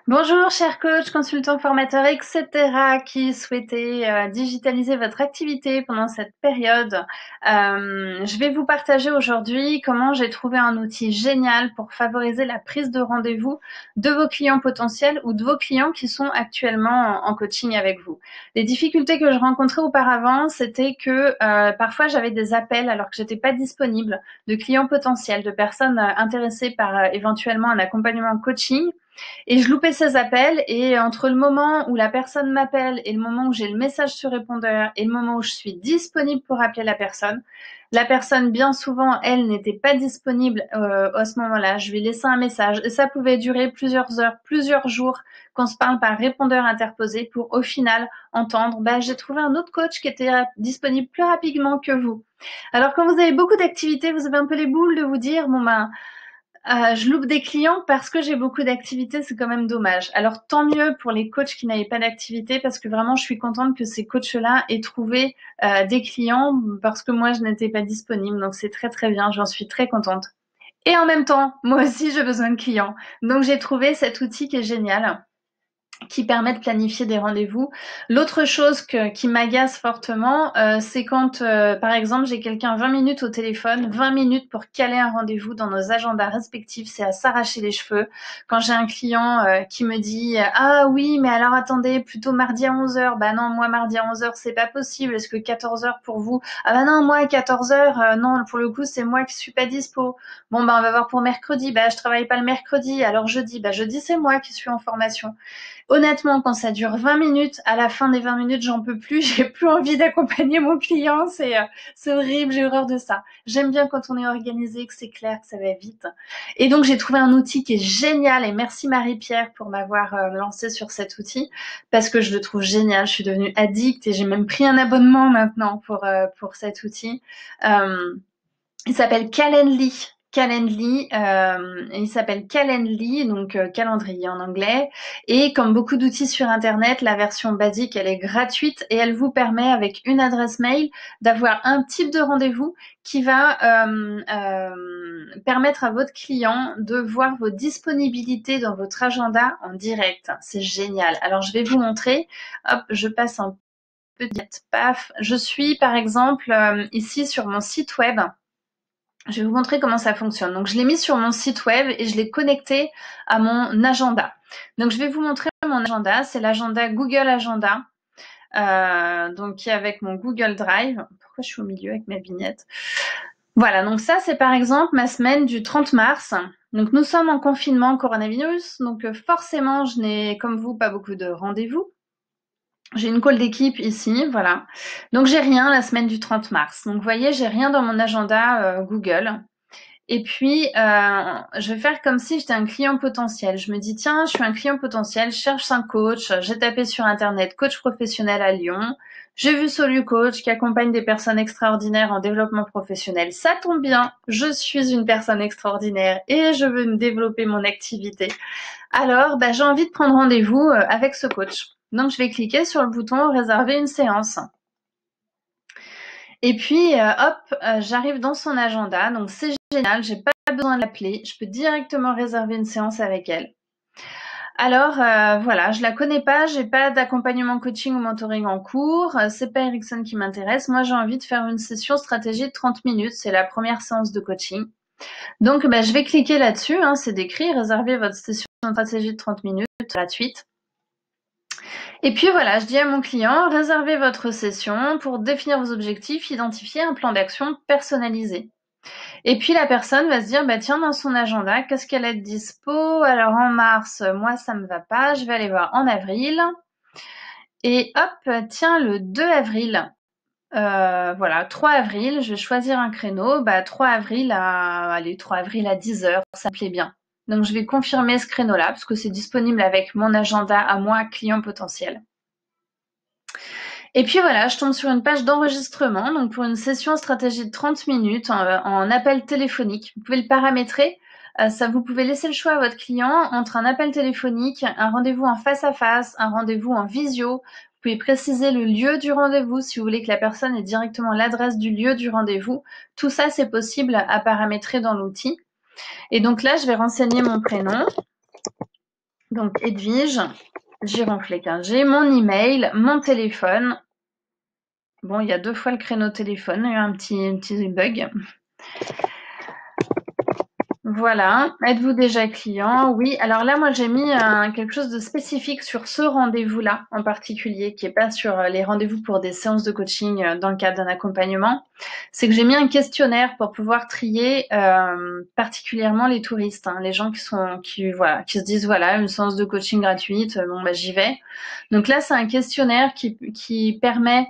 Bonjour, chers coachs, consultants, formateurs, etc. qui souhaitez digitaliser votre activité pendant cette période. Je vais vous partager aujourd'hui comment j'ai trouvé un outil génial pour favoriser la prise de rendez-vous de vos clients potentiels ou de vos clients qui sont actuellement en coaching avec vous. Les difficultés que je rencontrais auparavant, c'était que parfois j'avais des appels alors que j'étais pas disponible de clients potentiels, de personnes intéressées par éventuellement un accompagnement coaching. Et je loupais ces appels et entre le moment où la personne m'appelle et le moment où j'ai le message sur répondeur et le moment où je suis disponible pour appeler la personne bien souvent, elle n'était pas disponible à ce moment-là. Je lui laissais un message et ça pouvait durer plusieurs heures, plusieurs jours qu'on se parle par répondeur interposé pour au final entendre j'ai trouvé un autre coach qui était disponible plus rapidement que vous. Alors quand vous avez beaucoup d'activités, vous avez un peu les boules de vous dire je loupe des clients parce que j'ai beaucoup d'activités, c'est quand même dommage. Alors tant mieux pour les coachs qui n'avaient pas d'activité parce que vraiment je suis contente que ces coachs-là aient trouvé des clients parce que moi je n'étais pas disponible. Donc c'est très très bien, j'en suis très contente. Et en même temps, moi aussi j'ai besoin de clients. Donc j'ai trouvé cet outil qui est génial, qui permet de planifier des rendez-vous. L'autre chose qui m'agace fortement, c'est quand, par exemple, j'ai quelqu'un 20 minutes au téléphone, 20 minutes pour caler un rendez-vous dans nos agendas respectifs, c'est à s'arracher les cheveux. Quand j'ai un client qui me dit « Ah oui, mais alors attendez, plutôt mardi à 11 heures. Bah non, moi mardi à 11 heures, c'est pas possible. Est-ce que 14 heures pour vous? Ah bah non, moi à 14 heures, non, pour le coup, c'est moi qui suis pas dispo. Bon, bah on va voir pour mercredi. Bah je travaille pas le mercredi, alors jeudi. Bah jeudi, c'est moi qui suis en formation. » Honnêtement, quand ça dure 20 minutes, à la fin des 20 minutes, j'en peux plus, j'ai plus envie d'accompagner mon client, c'est horrible, j'ai horreur de ça. J'aime bien quand on est organisé, que c'est clair, que ça va vite. Et donc, j'ai trouvé un outil qui est génial, et merci Marie-Pierre pour m'avoir lancé sur cet outil, parce que je le trouve génial, je suis devenue addict, et j'ai même pris un abonnement maintenant pour cet outil. Il s'appelle Calendly. Il s'appelle Calendly, donc calendrier en anglais. Et comme beaucoup d'outils sur Internet, la version basique, elle est gratuite et elle vous permet, avec une adresse mail, d'avoir un type de rendez-vous qui va permettre à votre client de voir vos disponibilités dans votre agenda en direct. C'est génial. Alors, je vais vous montrer. Hop, je passe un peu de paf. Je suis, par exemple, ici sur mon site web. Je vais vous montrer comment ça fonctionne. Donc, je l'ai mis sur mon site web et je l'ai connecté à mon agenda. Donc, je vais vous montrer mon agenda. C'est l'agenda Google Agenda, donc qui est avec mon Google Drive. Pourquoi je suis au milieu avec ma vignette? Voilà, donc ça, c'est par exemple ma semaine du 30 mars. Donc, nous sommes en confinement coronavirus. Donc, forcément, je n'ai, comme vous, pas beaucoup de rendez-vous. J'ai une call d'équipe ici, voilà. Donc, j'ai rien la semaine du 30 mars. Donc, vous voyez, j'ai rien dans mon agenda Google. Et puis, je vais faire comme si j'étais un client potentiel. Je me dis, tiens, je suis un client potentiel, je cherche un coach. J'ai tapé sur Internet coach professionnel à Lyon. J'ai vu Solucoach qui accompagne des personnes extraordinaires en développement professionnel. Ça tombe bien, je suis une personne extraordinaire et je veux me développer mon activité. Alors, j'ai envie de prendre rendez-vous avec ce coach. Donc, je vais cliquer sur le bouton réserver une séance. Et puis, j'arrive dans son agenda. Donc, c'est génial. J'ai pas besoin de l'appeler. Je peux directement réserver une séance avec elle. Alors, voilà, je la connais pas. J'ai pas d'accompagnement coaching ou mentoring en cours. C'est pas Erickson qui m'intéresse. Moi, j'ai envie de faire une session stratégie de 30 minutes. C'est la première séance de coaching. Donc, je vais cliquer là-dessus. C'est décrit. Réserver votre session de stratégie de 30 minutes gratuite. Et puis voilà, je dis à mon client, réservez votre session pour définir vos objectifs, identifier un plan d'action personnalisé. Et puis la personne va se dire, tiens, dans son agenda, qu'est-ce qu'elle a de dispo? Alors en mars, moi ça me va pas, je vais aller voir en avril. Et hop, tiens, le 2 avril, voilà, 3 avril, je vais choisir un créneau, 3 avril à 10 heures, ça me plaît bien. Donc je vais confirmer ce créneau-là, parce que c'est disponible avec mon agenda à moi, client potentiel. Et puis voilà, je tombe sur une page d'enregistrement, donc pour une session stratégie de 30 minutes en appel téléphonique. Vous pouvez le paramétrer. Vous pouvez laisser le choix à votre client entre un appel téléphonique, un rendez-vous en face à face, un rendez-vous en visio. Vous pouvez préciser le lieu du rendez-vous si vous voulez que la personne ait directement l'adresse du lieu du rendez-vous. Tout ça, c'est possible à paramétrer dans l'outil. Et donc là, je vais renseigner mon prénom. Donc, Edwige, Gironflet15G, mon email, mon téléphone. Bon, il y a 2 fois le créneau téléphone, il y a eu un petit bug. Voilà. Êtes-vous déjà client? Oui. Alors là, moi, j'ai mis quelque chose de spécifique sur ce rendez-vous-là en particulier, qui est pas sur les rendez-vous pour des séances de coaching dans le cadre d'un accompagnement. C'est que j'ai mis un questionnaire pour pouvoir trier particulièrement les touristes, hein, les gens qui se disent voilà, une séance de coaching gratuite, bon bah j'y vais. Donc là, c'est un questionnaire qui permet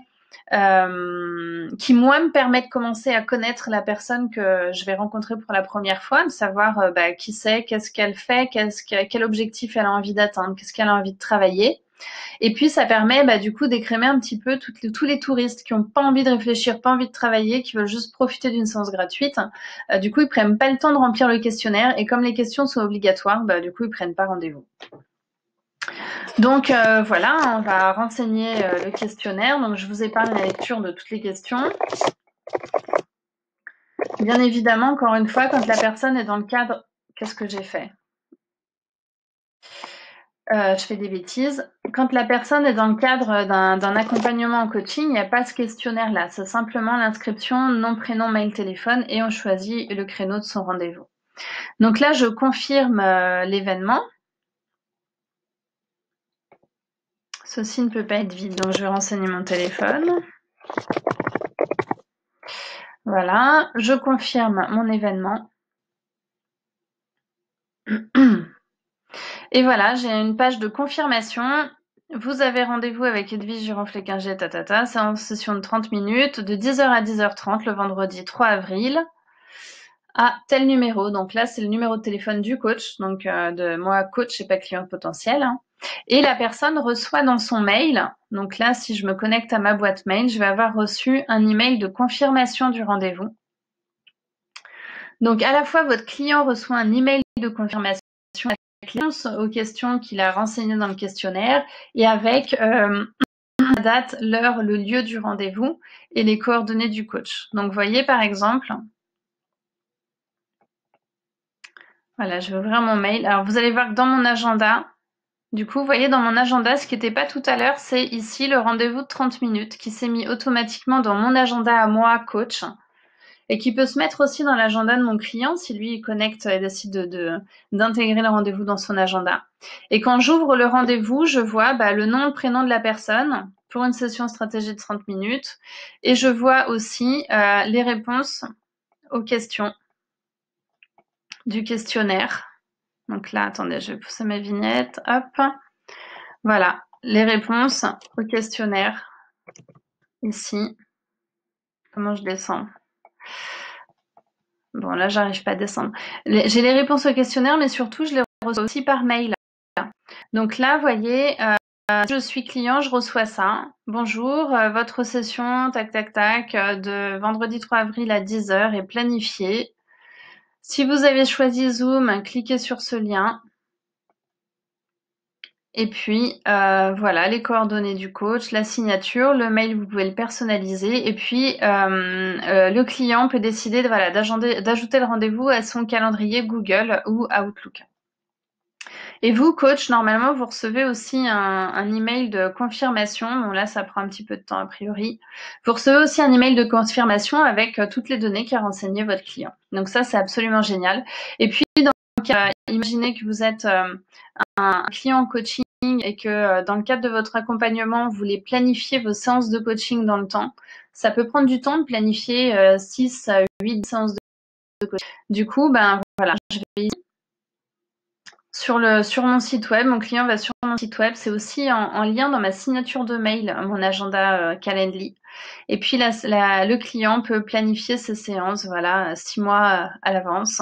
qui moi me permet de commencer à connaître la personne que je vais rencontrer pour la première fois, de savoir qui c'est, qu'est-ce qu'elle fait, quel objectif elle a envie d'atteindre, qu'est-ce qu'elle a envie de travailler. Et puis ça permet du coup d'écrémer un petit peu tous les touristes qui n'ont pas envie de réfléchir, pas envie de travailler, qui veulent juste profiter d'une séance gratuite. Du coup, ils prennent pas le temps de remplir le questionnaire et comme les questions sont obligatoires, du coup, ils prennent pas rendez-vous. Donc voilà, on va renseigner le questionnaire. Donc je vous épargne la lecture de toutes les questions. Bien évidemment, encore une fois, quand la personne est dans le cadre... Qu'est-ce que j'ai fait? Je fais des bêtises. Quand la personne est dans le cadre d'un accompagnement en coaching, il n'y a pas ce questionnaire-là. C'est simplement l'inscription, nom, prénom, mail, téléphone et on choisit le créneau de son rendez-vous. Donc là, je confirme l'événement. Ceci ne peut pas être vide, donc je vais renseigner mon téléphone. Voilà, je confirme mon événement. Et voilà, j'ai une page de confirmation. Vous avez rendez-vous avec Edwige Gironflet15G, c'est en session de 30 minutes, de 10h à 10h30, le vendredi 3 avril, à tel numéro. Donc là, c'est le numéro de téléphone du coach, donc de moi, coach et pas client potentiel. Hein. Et la personne reçoit dans son mail, donc là, si je me connecte à ma boîte mail, je vais avoir reçu un email de confirmation du rendez-vous. Donc à la fois, votre client reçoit un email de confirmation réponse aux questions qu'il a renseignées dans le questionnaire et avec la date, l'heure, le lieu du rendez-vous et les coordonnées du coach. Donc, vous voyez, par exemple, voilà, je vais ouvrir mon mail. Alors, vous allez voir que dans mon agenda, du coup, vous voyez, dans mon agenda, ce qui n'était pas tout à l'heure, c'est ici le rendez-vous de 30 minutes qui s'est mis automatiquement dans mon agenda à moi, coach, et qui peut se mettre aussi dans l'agenda de mon client si lui il connecte et décide d'intégrer le rendez-vous dans son agenda. Et quand j'ouvre le rendez-vous, je vois le nom, le prénom de la personne pour une session stratégie de 30 minutes et je vois aussi les réponses aux questions du questionnaire. Donc là, attendez, je vais pousser ma vignette. Hop. Voilà, les réponses au questionnaire ici. Comment je descends ? Bon, là, j'arrive pas à descendre. J'ai les réponses au questionnaire, mais surtout, je les reçois aussi par mail. Donc là, vous voyez, je suis client, je reçois ça. Bonjour, votre session, tac, tac, tac, de vendredi 3 avril à 10h est planifiée. Si vous avez choisi Zoom, cliquez sur ce lien. Et puis, voilà, les coordonnées du coach, la signature, le mail, vous pouvez le personnaliser. Et puis, le client peut décider d'ajouter le rendez-vous à son calendrier Google ou Outlook. Et vous, coach, normalement, vous recevez aussi un email de confirmation. Bon, là, ça prend un petit peu de temps a priori. Vous recevez aussi un email de confirmation avec toutes les données qu'a renseigné votre client. Donc ça, c'est absolument génial. Et puis, imaginez que vous êtes un client en coaching et que dans le cadre de votre accompagnement, vous voulez planifier vos séances de coaching dans le temps. Ça peut prendre du temps de planifier 6 à 8 séances de coaching. Du coup, voilà, je vais ici. Sur mon site web, mon client va sur mon site web. C'est aussi en lien dans ma signature de mail, mon agenda Calendly. Et puis le client peut planifier ses séances, voilà, 6 mois à l'avance.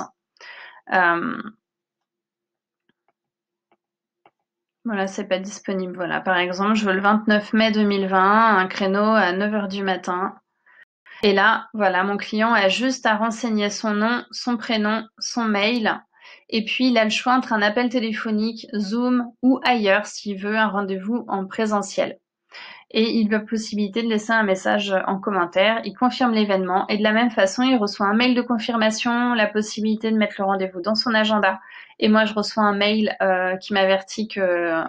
Voilà, c'est pas disponible. Voilà, par exemple, je veux le 29 mai 2020, un créneau à 9h du matin. Et là, voilà, mon client a juste à renseigner son nom, son prénom, son mail. Et puis, il a le choix entre un appel téléphonique, Zoom ou ailleurs s'il veut un rendez-vous en présentiel. et il a possibilité de laisser un message en commentaire. Il confirme l'événement et de la même façon, il reçoit un mail de confirmation, la possibilité de mettre le rendez-vous dans son agenda. Et moi, je reçois un mail qui m'avertit que...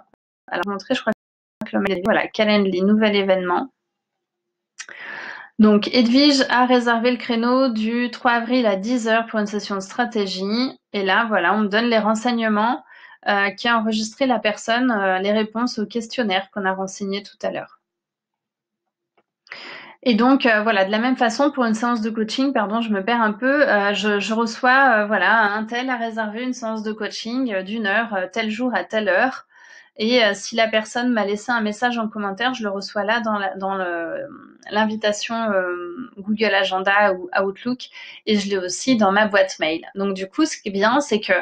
Alors, montrer, je crois que le mail est... Voilà, Calendly, nouvel événement. Donc, Edwige a réservé le créneau du 3 avril à 10h pour une session de stratégie. Et là, voilà, on me donne les renseignements qui a enregistré la personne, les réponses au questionnaire qu'on a renseigné tout à l'heure. Et donc, voilà, de la même façon, pour une séance de coaching, pardon, je me perds un peu, je reçois, voilà, un tel a réservé une séance de coaching d'1 heure, tel jour à telle heure. Et si la personne m'a laissé un message en commentaire, je le reçois là dans l'invitation Google Agenda ou Outlook, et je l'ai aussi dans ma boîte mail. Donc du coup, ce qui est bien, c'est que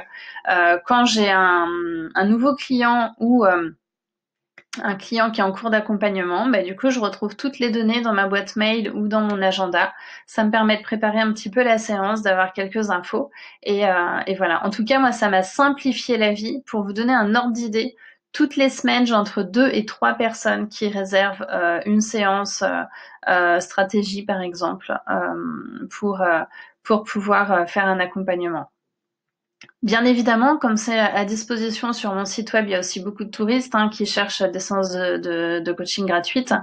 quand j'ai un nouveau client ou un client qui est en cours d'accompagnement, bah, du coup, je retrouve toutes les données dans ma boîte mail ou dans mon agenda. Ça me permet de préparer un petit peu la séance, d'avoir quelques infos. Et voilà. En tout cas, moi, ça m'a simplifié la vie. Pour vous donner un ordre d'idée, toutes les semaines, j'ai entre 2 et 3 personnes qui réservent une séance stratégie, par exemple, pour pouvoir faire un accompagnement. Bien évidemment, comme c'est à disposition sur mon site web, il y a aussi beaucoup de touristes qui cherchent des séances de coaching gratuites.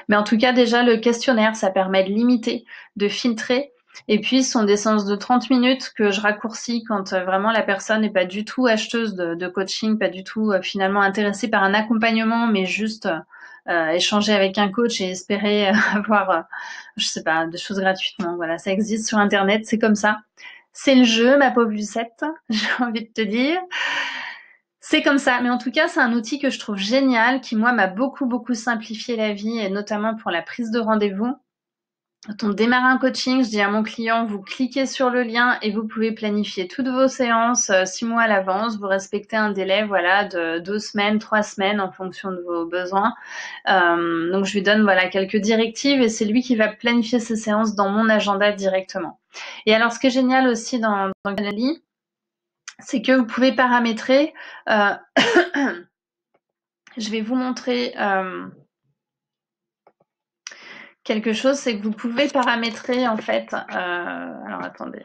Mais en tout cas, déjà, le questionnaire, ça permet de limiter, de filtrer. Et puis, ce sont des séances de 30 minutes que je raccourcis quand vraiment la personne n'est pas du tout acheteuse de coaching, pas du tout finalement intéressée par un accompagnement, mais juste échanger avec un coach et espérer avoir, je sais pas, des choses gratuitement. Voilà, ça existe sur Internet, c'est comme ça. C'est le jeu, ma pauvre Lucette, j'ai envie de te dire. C'est comme ça, mais en tout cas, c'est un outil que je trouve génial, qui moi m'a beaucoup simplifié la vie, et notamment pour la prise de rendez-vous. Quand on démarre un coaching, je dis à mon client, vous cliquez sur le lien et vous pouvez planifier toutes vos séances 6 mois à l'avance. Vous respectez un délai, voilà, de 2 semaines, 3 semaines en fonction de vos besoins. Donc je lui donne voilà quelques directives et c'est lui qui va planifier ses séances dans mon agenda directement. Et alors, ce qui est génial aussi dans Calendly, c'est que vous pouvez paramétrer. Je vais vous montrer quelque chose, c'est que vous pouvez paramétrer en fait. Alors attendez.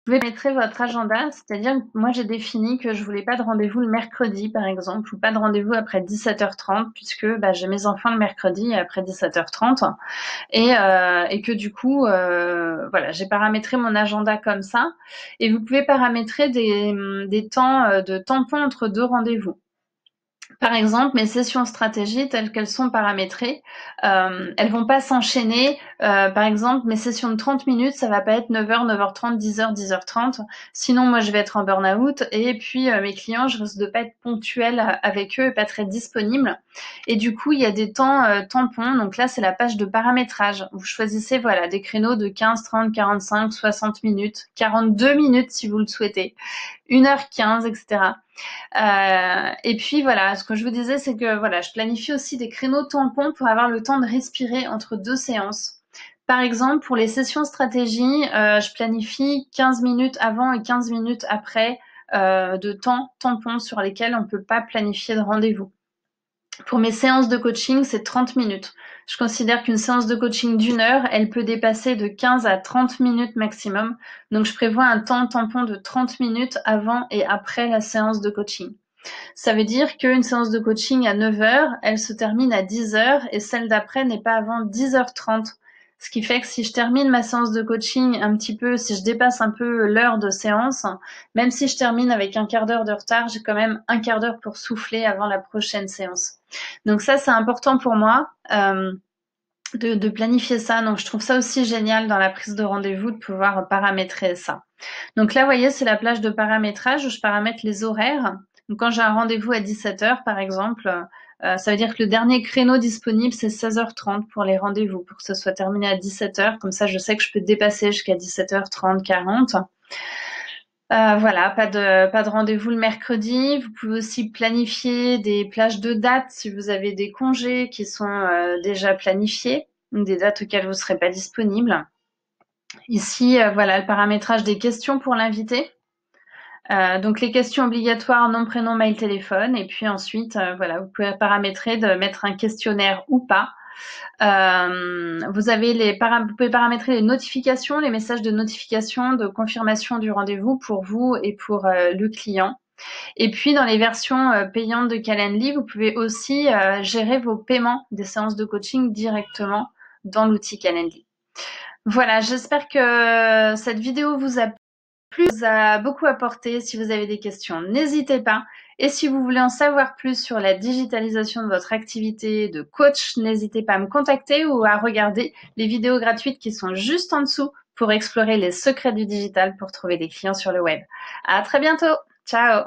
Vous pouvez paramétrer votre agenda, c'est-à-dire que moi j'ai défini que je voulais pas de rendez-vous le mercredi par exemple, ou pas de rendez-vous après 17h30, puisque j'ai mes enfants le mercredi après 17h30, et que du coup, voilà, j'ai paramétré mon agenda comme ça. Et vous pouvez paramétrer des temps de tampon entre 2 rendez-vous. Par exemple, mes sessions stratégie telles qu'elles sont paramétrées, elles vont pas s'enchaîner. Par exemple, mes sessions de 30 minutes, ça va pas être 9h, 9h30, 10h, 10h30. Sinon, moi, je vais être en burn-out. Et puis, mes clients, je risque de pas être ponctuelle avec eux et pas très disponible. Et du coup, il y a des temps tampons. Donc là, c'est la page de paramétrage. Vous choisissez, voilà, des créneaux de 15, 30, 45, 60 minutes, 42 minutes si vous le souhaitez, 1h15, etc. Et puis voilà, ce que je vous disais, c'est que voilà, je planifie aussi des créneaux tampons pour avoir le temps de respirer entre 2 séances. Par exemple, pour les sessions stratégie, je planifie 15 minutes avant et 15 minutes après de temps tampons sur lesquels on ne peut pas planifier de rendez-vous. Pour mes séances de coaching, c'est 30 minutes. Je considère qu'une séance de coaching d'1 heure, elle peut dépasser de 15 à 30 minutes maximum. Donc, je prévois un temps tampon de 30 minutes avant et après la séance de coaching. Ça veut dire qu'une séance de coaching à 9 heures, elle se termine à 10 heures et celle d'après n'est pas avant 10h30. Ce qui fait que si je termine ma séance de coaching un petit peu, si je dépasse un peu l'heure de séance, même si je termine avec un quart d'heure de retard, j'ai quand même un quart d'heure pour souffler avant la prochaine séance. Donc ça, c'est important pour moi de planifier ça. Donc je trouve ça aussi génial dans la prise de rendez-vous de pouvoir paramétrer ça. Donc là, vous voyez, c'est la plage de paramétrage où je paramètre les horaires. Donc quand j'ai un rendez-vous à 17h, par exemple, ça veut dire que le dernier créneau disponible, c'est 16h30 pour les rendez-vous, pour que ce soit terminé à 17h. Comme ça, je sais que je peux dépasser jusqu'à 17h30, 40. Voilà, pas de rendez-vous le mercredi. Vous pouvez aussi planifier des plages de dates si vous avez des congés qui sont déjà planifiés, ou des dates auxquelles vous ne serez pas disponible. Ici, voilà, le paramétrage des questions pour l'invité. Donc les questions obligatoires, nom, prénom, mail, téléphone. Et puis ensuite, voilà, vous pouvez paramétrer de mettre un questionnaire ou pas. Vous pouvez paramétrer les notifications, les messages de notification, de confirmation du rendez-vous pour vous et pour le client. Et puis dans les versions payantes de Calendly, vous pouvez aussi gérer vos paiements des séances de coaching directement dans l'outil Calendly. Voilà, j'espère que cette vidéo vous a plu, vous a beaucoup apporté. Si vous avez des questions, n'hésitez pas. Et si vous voulez en savoir plus sur la digitalisation de votre activité de coach, n'hésitez pas à me contacter ou à regarder les vidéos gratuites qui sont juste en dessous pour explorer les secrets du digital pour trouver des clients sur le web. À très bientôt. Ciao.